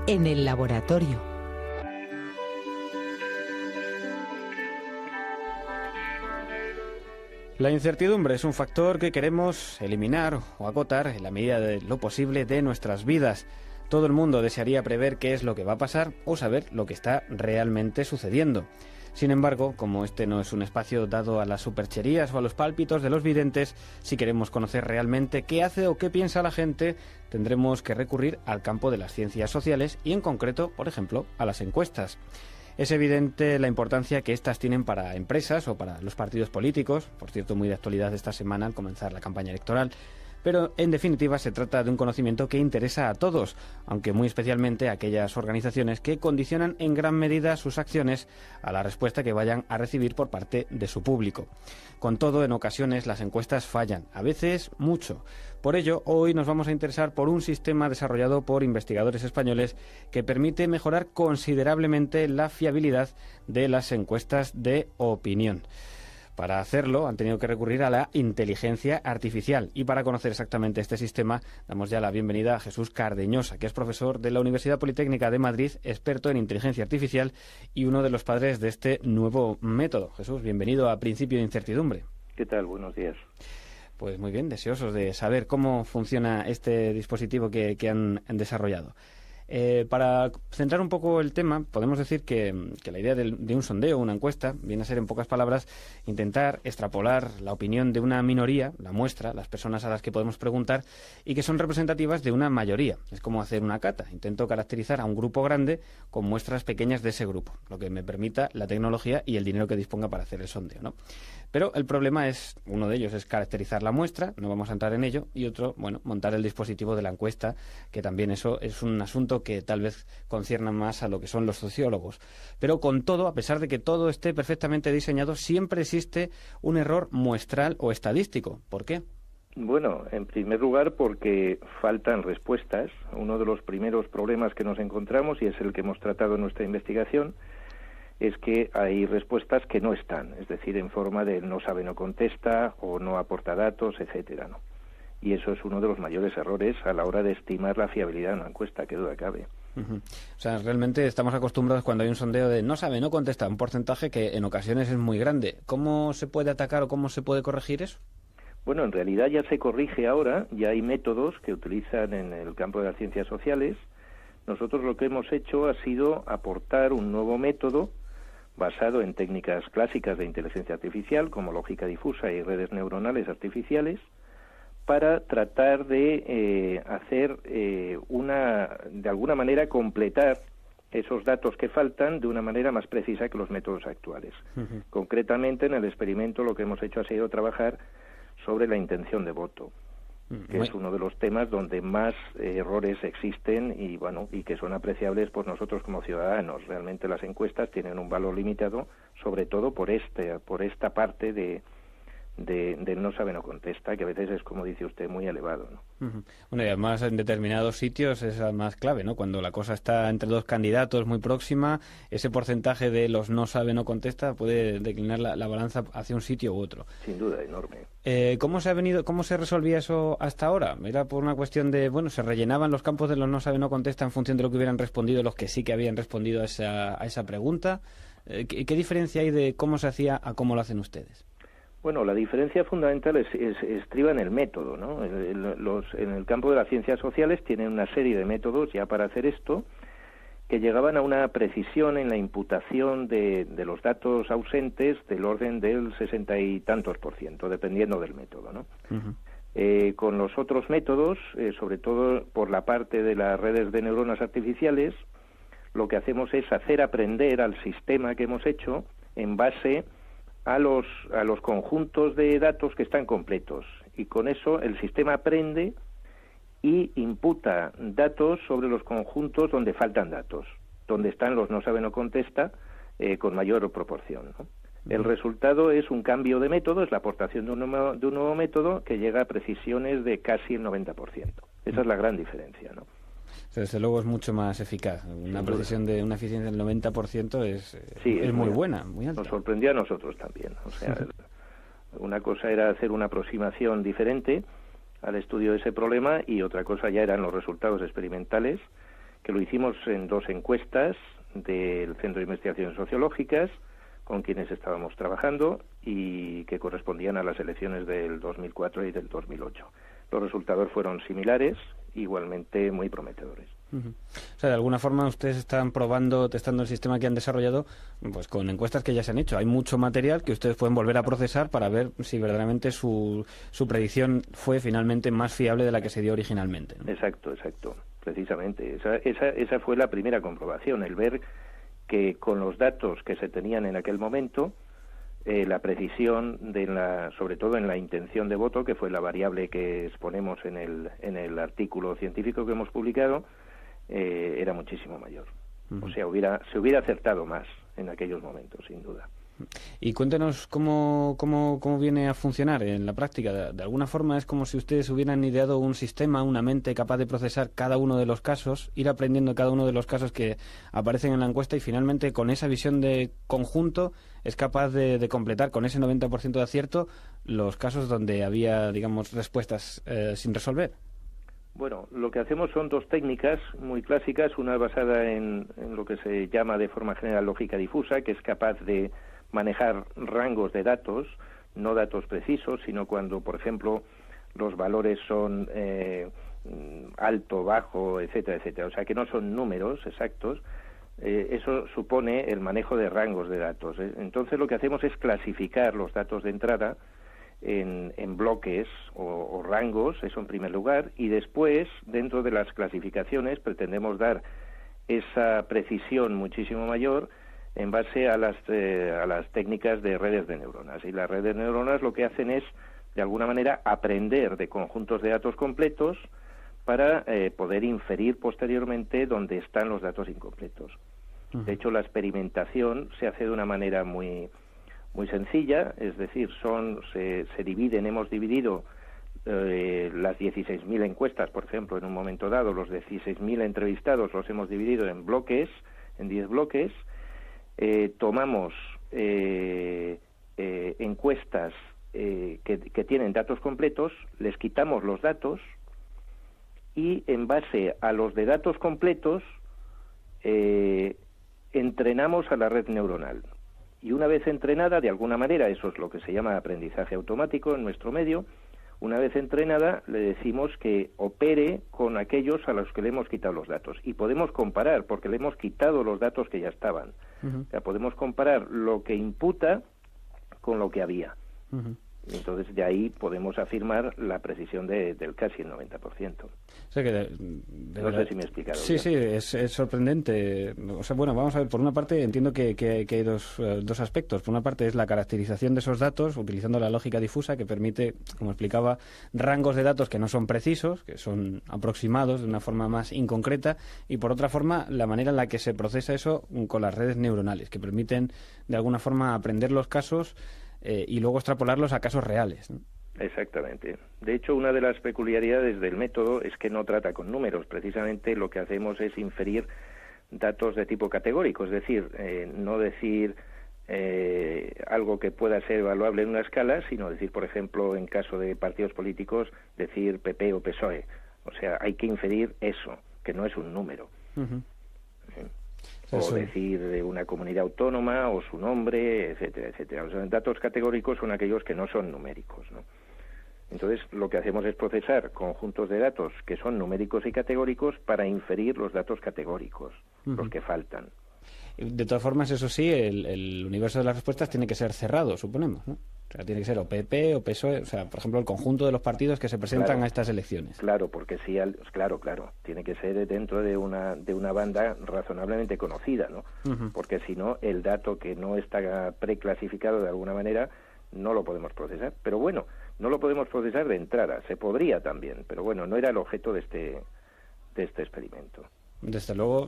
en el laboratorio. La incertidumbre es un factor que queremos eliminar o acotar en la medida de lo posible de nuestras vidas. Todo el mundo desearía prever qué es lo que va a pasar o saber lo que está realmente sucediendo. Sin embargo, como este no es un espacio dado a las supercherías o a los pálpitos de los videntes, si queremos conocer realmente qué hace o qué piensa la gente, tendremos que recurrir al campo de las ciencias sociales y en concreto, por ejemplo, a las encuestas. Es evidente la importancia que éstas tienen para empresas o para los partidos políticos, por cierto muy de actualidad esta semana al comenzar la campaña electoral, pero en definitiva se trata de un conocimiento que interesa a todos, aunque muy especialmente a aquellas organizaciones que condicionan en gran medida sus acciones a la respuesta que vayan a recibir por parte de su público. Con todo, en ocasiones las encuestas fallan, a veces mucho. Por ello, hoy nos vamos a interesar por un sistema desarrollado por investigadores españoles que permite mejorar considerablemente la fiabilidad de las encuestas de opinión. Para hacerlo han tenido que recurrir a la inteligencia artificial y para conocer exactamente este sistema damos ya la bienvenida a Jesús Cardeñosa, que es profesor de la Universidad Politécnica de Madrid, experto en inteligencia artificial y uno de los padres de este nuevo método. Jesús, bienvenido a Principio de Incertidumbre. ¿Qué tal? Buenos días. Pues muy bien, deseosos de saber cómo funciona este dispositivo que han desarrollado. Para centrar un poco el tema, podemos decir que la idea de un sondeo, una encuesta, viene a ser, en pocas palabras, intentar extrapolar la opinión de una minoría, la muestra, las personas a las que podemos preguntar, y que son representativas de una mayoría. Es como hacer una cata. Intento caracterizar a un grupo grande con muestras pequeñas de ese grupo, lo que me permita la tecnología y el dinero que disponga para hacer el sondeo, ¿no? Pero el problema es, uno de ellos es caracterizar la muestra, no vamos a entrar en ello, y otro, bueno, montar el dispositivo de la encuesta, que también eso es un asunto que tal vez concierna más a lo que son los sociólogos. Pero con todo, a pesar de que todo esté perfectamente diseñado, siempre existe un error muestral o estadístico. ¿Por qué? Bueno, en primer lugar porque faltan respuestas. Uno de los primeros problemas que nos encontramos, y es el que hemos tratado en nuestra investigación, es que hay respuestas que no están, es decir, en forma de no sabe, no contesta o no aporta datos, etcétera, ¿no? Y eso es uno de los mayores errores a la hora de estimar la fiabilidad de una encuesta, que duda cabe. Uh-huh. O sea, realmente estamos acostumbrados cuando hay un sondeo de no sabe, no contesta, un porcentaje que en ocasiones es muy grande. ¿Cómo se puede atacar o cómo se puede corregir eso? Bueno, en realidad ya se corrige ahora, ya hay métodos que utilizan en el campo de las ciencias sociales. Nosotros lo que hemos hecho ha sido aportar un nuevo método basado en técnicas clásicas de inteligencia artificial, como lógica difusa y redes neuronales artificiales, para tratar de hacer de alguna manera, completar esos datos que faltan de una manera más precisa que los métodos actuales. Uh-huh. Concretamente, en el experimento lo que hemos hecho ha sido trabajar sobre la intención de voto, que es uno de los temas donde más errores existen y bueno, y que son apreciables por nosotros como ciudadanos. Realmente las encuestas tienen un valor limitado, sobre todo por esta parte de no sabe, no contesta, que a veces es, como dice usted, muy elevado, ¿no? Uh-huh. Bueno, y además en determinados sitios es más clave, ¿no? Cuando la cosa está entre dos candidatos muy próxima, ese porcentaje de los no sabe, no contesta puede declinar la balanza hacia un sitio u otro. Sin duda, enorme. ¿Cómo se resolvía eso hasta ahora? ¿Era por una cuestión de, bueno, se rellenaban los campos de los no sabe, no contesta en función de lo que hubieran respondido los que sí que habían respondido a esa pregunta? ¿Qué diferencia hay de cómo se hacía a cómo lo hacen ustedes? Bueno, la diferencia fundamental estriba en el método, ¿no? En el campo de las ciencias sociales tienen una serie de métodos ya para hacer esto, que llegaban a una precisión en la imputación de los datos ausentes del orden del 60 y tantos %, dependiendo del método, ¿no? Uh-huh. Con los otros métodos, sobre todo por la parte de las redes de neuronas artificiales, lo que hacemos es hacer aprender al sistema que hemos hecho en base a los conjuntos de datos que están completos, y con eso el sistema aprende y imputa datos sobre los conjuntos donde faltan datos, donde están los no sabe, no contesta, con mayor proporción, ¿no? El resultado es un cambio de método, es la aportación de un nuevo método que llega a precisiones de casi el 90%. Esa es la gran diferencia, ¿no? Desde luego es mucho más eficaz. Una precisión de una eficiencia del 90% es muy buena, muy alta. Nos sorprendió a nosotros también. O sea, una cosa era hacer una aproximación diferente al estudio de ese problema y otra cosa ya eran los resultados experimentales, que lo hicimos en 2 encuestas del Centro de Investigaciones Sociológicas con quienes estábamos trabajando y que correspondían a las elecciones del 2004 y del 2008. Los resultados fueron similares, igualmente muy prometedores. O sea, de alguna forma ustedes están probando, testando el sistema que han desarrollado, pues con encuestas que ya se han hecho. Hay mucho material que ustedes pueden volver a procesar para ver si verdaderamente su predicción fue finalmente más fiable de la que se dio originalmente, ¿no? Exacto, precisamente. Esa fue la primera comprobación, el ver que con los datos que se tenían en aquel momento, la precisión sobre todo en la intención de voto, que fue la variable que exponemos en el artículo científico que hemos publicado, era muchísimo mayor. O sea, se hubiera acertado más en aquellos momentos, sin duda. Y cuéntenos cómo viene a funcionar en la práctica. De alguna forma es como si ustedes hubieran ideado un sistema, una mente capaz de procesar cada uno de los casos, ir aprendiendo cada uno de los casos que aparecen en la encuesta y finalmente con esa visión de conjunto es capaz de completar con ese 90% de acierto los casos donde había, digamos, respuestas sin resolver. Bueno, lo que hacemos son 2 técnicas muy clásicas, una basada en lo que se llama de forma general lógica difusa, que es capaz de manejar rangos de datos, no datos precisos, sino cuando, por ejemplo, los valores son alto, bajo, etcétera, etcétera. O sea, que no son números exactos. Eso supone el manejo de rangos de datos. Entonces, lo que hacemos es clasificar los datos de entrada en bloques o rangos, eso en primer lugar, y después, dentro de las clasificaciones, pretendemos dar esa precisión muchísimo mayor en base a las técnicas de redes de neuronas. Y las redes de neuronas lo que hacen es, de alguna manera, aprender de conjuntos de datos completos para poder inferir posteriormente dónde están los datos incompletos. De hecho, la experimentación se hace de una manera muy sencilla, es decir, se dividen, hemos dividido las 16.000 encuestas, por ejemplo, en un momento dado, los 16.000 entrevistados los hemos dividido en bloques, en 10 bloques. Tomamos encuestas que tienen datos completos, les quitamos los datos y en base a los de datos completos entrenamos a la red neuronal. Y una vez entrenada, de alguna manera, eso es lo que se llama aprendizaje automático en nuestro medio, una vez entrenada le decimos que opere con aquellos a los que le hemos quitado los datos. Y podemos comparar, porque le hemos quitado los datos que ya estaban. O sea, podemos comparar lo que imputa con lo que había. Entonces, de ahí podemos afirmar la precisión del casi el 90%. O sea que no sé si me he explicado bien. Sí, es sorprendente. O sea, bueno, vamos a ver, por una parte entiendo que hay dos aspectos. Por una parte es la caracterización de esos datos, utilizando la lógica difusa, que permite, como explicaba, rangos de datos que no son precisos, que son aproximados de una forma más inconcreta, y por otra forma, la manera en la que se procesa eso con las redes neuronales, que permiten, de alguna forma, aprender los casos y luego extrapolarlos a casos reales, ¿no? Exactamente. De hecho, una de las peculiaridades del método es que no trata con números. Precisamente lo que hacemos es inferir datos de tipo categórico, es decir, no decir algo que pueda ser evaluable en una escala, sino decir, por ejemplo, en caso de partidos políticos, decir PP o PSOE. O sea, hay que inferir eso, que no es un número. O decir de una comunidad autónoma o su nombre, etcétera, etcétera. O sea, datos categóricos son aquellos que no son numéricos, ¿no? Entonces, lo que hacemos es procesar conjuntos de datos que son numéricos y categóricos para inferir los datos categóricos, los que faltan. De todas formas, eso sí, el universo de las respuestas tiene que ser cerrado, suponemos, ¿no? O sea, tiene que ser o PP o PSOE, o sea, por ejemplo, el conjunto de los partidos que se presentan a estas elecciones. Claro, porque sí, claro, tiene que ser dentro de una banda razonablemente conocida, ¿no? Porque si no, el dato que no está preclasificado de alguna manera no lo podemos procesar. Pero bueno, no lo podemos procesar de entrada, se podría también, pero bueno, no era el objeto de este experimento. Desde luego,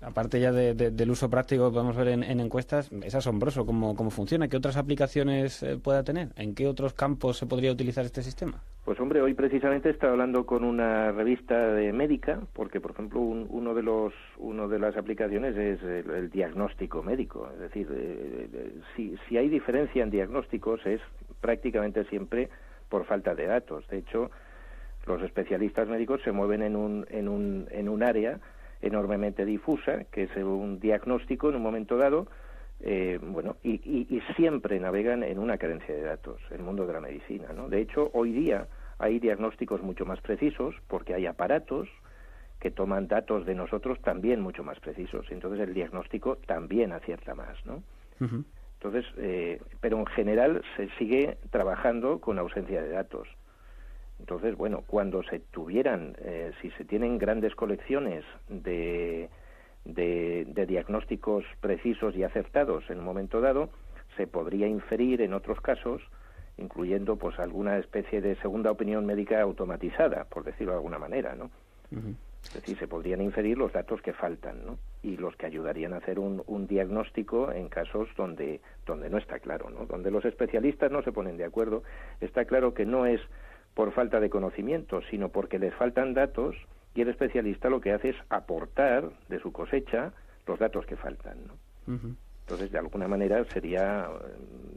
aparte ya del uso práctico que podemos ver en encuestas, es asombroso cómo funciona. ¿Qué otras aplicaciones pueda tener? ¿En qué otros campos se podría utilizar este sistema? Pues hombre, hoy precisamente estaba hablando con una revista médica, porque por ejemplo uno de las aplicaciones es el diagnóstico médico. Es decir, si hay diferencia en diagnósticos es prácticamente siempre por falta de datos. De hecho, los especialistas médicos se mueven en un área enormemente difusa, que es un diagnóstico en un momento dado, y siempre navegan en una carencia de datos, el mundo de la medicina, ¿no? De hecho, hoy día hay diagnósticos mucho más precisos porque hay aparatos que toman datos de nosotros también mucho más precisos, entonces el diagnóstico también acierta más, ¿no? Uh-huh. Entonces, pero en general se sigue trabajando con ausencia de datos. Entonces, bueno, cuando se tuvieran, si se tienen grandes colecciones de diagnósticos precisos y acertados en un momento dado, se podría inferir en otros casos, incluyendo pues alguna especie de segunda opinión médica automatizada, por decirlo de alguna manera, ¿no? Uh-huh. Es decir, se podrían inferir los datos que faltan, ¿no? Y los que ayudarían a hacer un diagnóstico en casos donde no está claro, ¿no? Donde los especialistas no se ponen de acuerdo. Está claro que no es por falta de conocimiento, sino porque les faltan datos y el especialista lo que hace es aportar de su cosecha los datos que faltan, ¿no? Uh-huh. Entonces, de alguna manera sería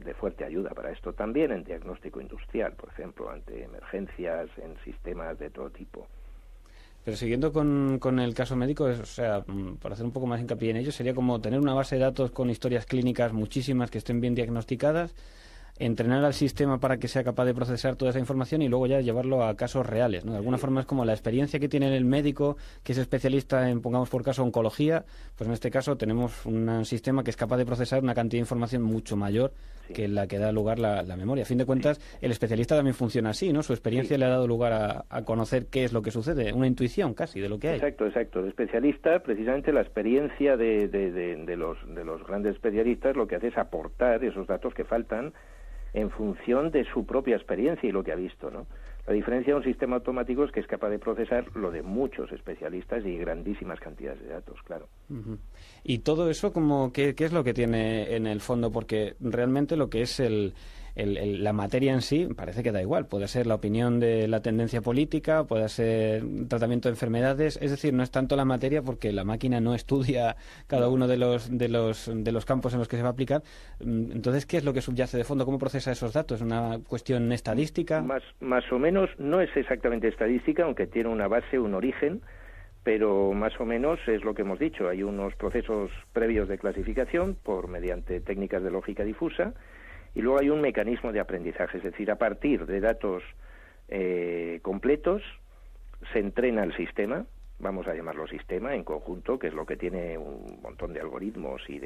de fuerte ayuda para esto. También en diagnóstico industrial, por ejemplo, ante emergencias, en sistemas de todo tipo. Pero siguiendo con el caso médico, o sea, para hacer un poco más hincapié en ello, sería como tener una base de datos con historias clínicas muchísimas que estén bien diagnosticadas, entrenar al sistema para que sea capaz de procesar toda esa información y luego ya llevarlo a casos reales, ¿no? De alguna forma es como la experiencia que tiene el médico, que es especialista en, pongamos por caso, oncología, pues en este caso tenemos un sistema que es capaz de procesar una cantidad de información mucho mayor que la que da lugar la memoria. A fin de cuentas, el especialista también funciona así, ¿no? Su experiencia le ha dado lugar a conocer qué es lo que sucede, una intuición casi de lo que hay. Exacto. El especialista, precisamente la experiencia de los grandes especialistas, lo que hace es aportar esos datos que faltan en función de su propia experiencia y lo que ha visto, ¿no? La diferencia de un sistema automático es que es capaz de procesar lo de muchos especialistas y grandísimas cantidades de datos, claro. Uh-huh. Y todo eso, ¿qué es lo que tiene en el fondo? Porque realmente lo que es la materia en sí parece que da igual. Puede ser la opinión de la tendencia política, puede ser tratamiento de enfermedades. Es decir, no es tanto la materia porque la máquina no estudia cada uno de los campos en los que se va a aplicar. Entonces, ¿qué es lo que subyace de fondo? ¿Cómo procesa esos datos? ¿Una cuestión estadística? Más o menos, no es exactamente estadística, aunque tiene una base, un origen, pero más o menos es lo que hemos dicho. Hay unos procesos previos de clasificación mediante técnicas de lógica difusa, y luego hay un mecanismo de aprendizaje, es decir, a partir de datos completos se entrena el sistema, vamos a llamarlo sistema en conjunto, que es lo que tiene un montón de algoritmos y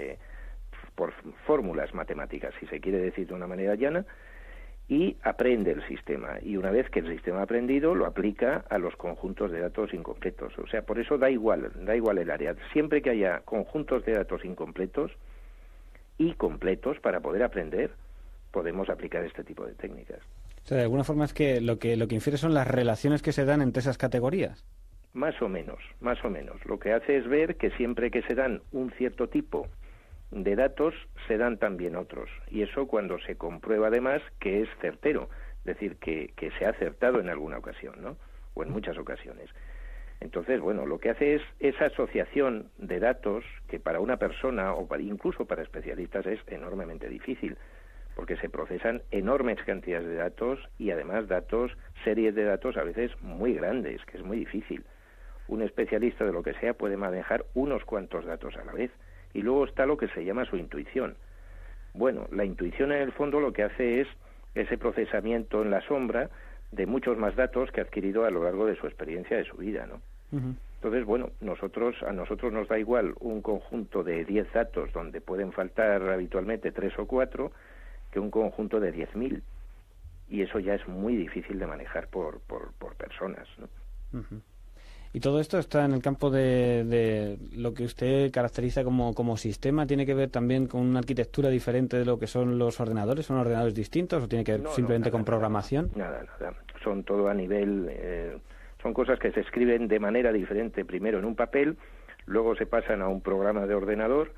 por fórmulas matemáticas, si se quiere decir de una manera llana, y aprende el sistema. Y una vez que el sistema ha aprendido, lo aplica a los conjuntos de datos incompletos. O sea, por eso da igual el área. Siempre que haya conjuntos de datos incompletos y completos para poder aprender, podemos aplicar este tipo de técnicas. O sea, de alguna forma es que lo que infiere son las relaciones que se dan entre esas categorías. Más o menos. Lo que hace es ver que siempre que se dan un cierto tipo de datos, se dan también otros. Y eso cuando se comprueba además que es certero, es decir, que se ha acertado en alguna ocasión, ¿no? O en muchas ocasiones. Entonces, bueno, lo que hace es esa asociación de datos que para una persona o incluso para especialistas es enormemente difícil, porque se procesan enormes cantidades de datos y además series de datos a veces muy grandes, que es muy difícil. Un especialista de lo que sea puede manejar unos cuantos datos a la vez. Y luego está lo que se llama su intuición. Bueno, la intuición en el fondo lo que hace es ese procesamiento en la sombra de muchos más datos que ha adquirido a lo largo de su experiencia, de su vida, ¿no? Uh-huh. Entonces, bueno, a nosotros nos da igual un conjunto de 10 datos donde pueden faltar habitualmente 3 o 4 que un conjunto de 10.000. Y eso ya es muy difícil de manejar por personas, ¿no? Uh-huh. Y todo esto está en el campo de lo que usted caracteriza como sistema. ¿Tiene que ver también con una arquitectura diferente de lo que son los ordenadores? ¿Son ordenadores distintos o tiene que ver simplemente con programación? Nada. Son todo a nivel... son cosas que se escriben de manera diferente, primero en un papel, luego se pasan a un programa de ordenador,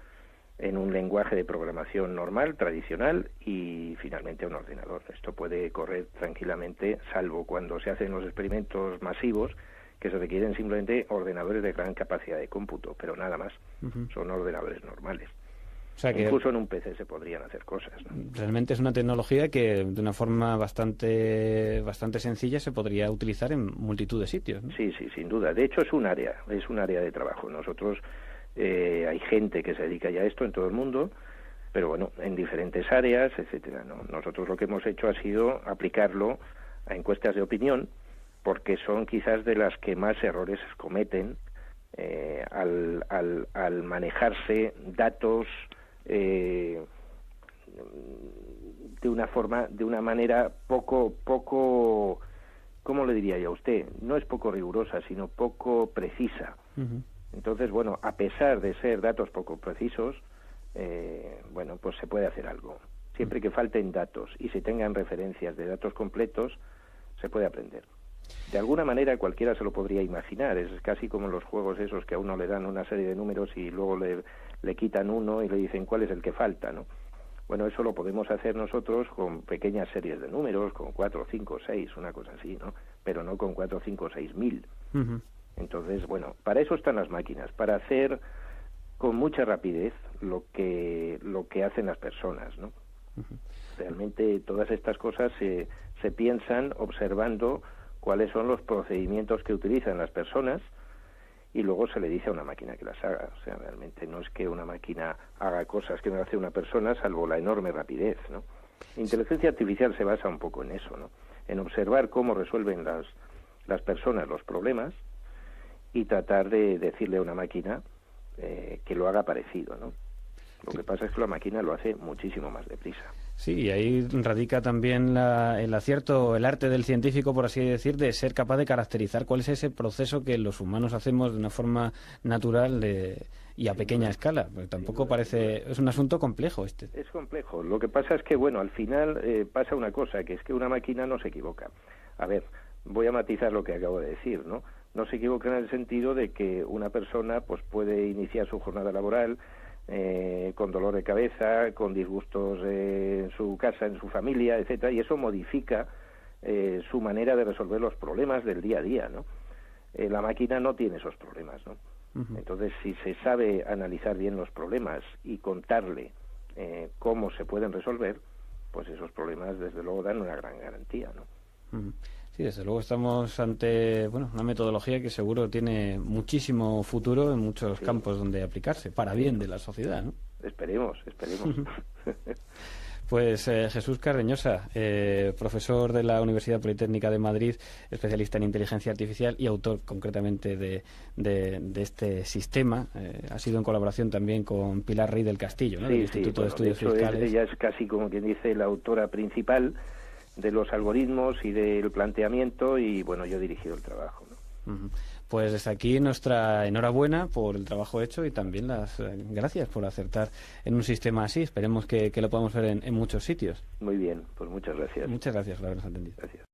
en un lenguaje de programación normal, tradicional, y finalmente a un ordenador. Esto puede correr tranquilamente, salvo cuando se hacen los experimentos masivos, que se requieren simplemente ordenadores de gran capacidad de cómputo, pero nada más. Uh-huh. Son ordenadores normales. O sea que incluso en un PC se podrían hacer cosas, ¿no? Realmente es una tecnología que de una forma bastante sencilla se podría utilizar en multitud de sitios, ¿no? Sí, sin duda. De hecho es un área de trabajo. Nosotros hay gente que se dedica ya a esto en todo el mundo, pero bueno, en diferentes áreas, etcétera, ¿no? Nosotros lo que hemos hecho ha sido aplicarlo a encuestas de opinión, porque son quizás de las que más errores cometen al manejarse datos de una manera poco, ¿cómo le diría yo a usted? No es poco rigurosa, sino poco precisa. Uh-huh. Entonces, bueno, a pesar de ser datos poco precisos, bueno, pues se puede hacer algo. Siempre que falten datos y se tengan referencias de datos completos, se puede aprender. De alguna manera cualquiera se lo podría imaginar. Es casi como los juegos esos que a uno le dan una serie de números y luego le quitan uno y le dicen cuál es el que falta, ¿no? Bueno, eso lo podemos hacer nosotros con pequeñas series de números, con 4, 5, 6, una cosa así, ¿no? Pero no con 4, 5, 6.000. Uh-huh. Entonces, bueno, para eso están las máquinas, para hacer con mucha rapidez lo que hacen las personas, ¿no? Uh-huh. Realmente todas estas cosas se piensan observando cuáles son los procedimientos que utilizan las personas y luego se le dice a una máquina que las haga. O sea, realmente no es que una máquina haga cosas que no hace una persona, salvo la enorme rapidez, ¿no? Inteligencia artificial se basa un poco en eso, ¿no? En observar cómo resuelven las personas los problemas y tratar de decirle a una máquina que lo haga parecido, ¿no? Lo que pasa es que la máquina lo hace muchísimo más deprisa. Sí, y ahí radica también el acierto, el arte del científico, por así decir, de ser capaz de caracterizar cuál es ese proceso que los humanos hacemos de una forma natural y a pequeña escala. Porque tampoco parece... Es un asunto complejo este. Es complejo. Lo que pasa es que, bueno, al final pasa una cosa, que es que una máquina no se equivoca. A ver, voy a matizar lo que acabo de decir, ¿no? No se equivoca en el sentido de que una persona pues puede iniciar su jornada laboral con dolor de cabeza, con disgustos en su casa, en su familia, etcétera, y eso modifica su manera de resolver los problemas del día a día, ¿no? La máquina no tiene esos problemas, ¿no? Uh-huh. Entonces, si se sabe analizar bien los problemas y contarle cómo se pueden resolver, pues esos problemas, desde luego, dan una gran garantía, ¿no? Uh-huh. Sí, desde luego estamos ante una metodología que seguro tiene muchísimo futuro en muchos campos donde aplicarse, para bien de la sociedad, ¿no? Esperemos. Pues Jesús Cardeñosa, profesor de la Universidad Politécnica de Madrid, especialista en inteligencia artificial y autor concretamente de este sistema. Ha sido en colaboración también con Pilar Rey del Castillo, ¿no? Del Instituto de Estudios Fiscales. Ella es casi, como quien dice, la autora principal de los algoritmos y del planteamiento, y bueno, yo he dirigido el trabajo, ¿no? Uh-huh. Pues desde aquí nuestra enhorabuena por el trabajo hecho y también las gracias por acertar en un sistema así. Esperemos que lo podamos ver en muchos sitios. Muy bien, pues muchas gracias. Muchas gracias por habernos atendido. Gracias.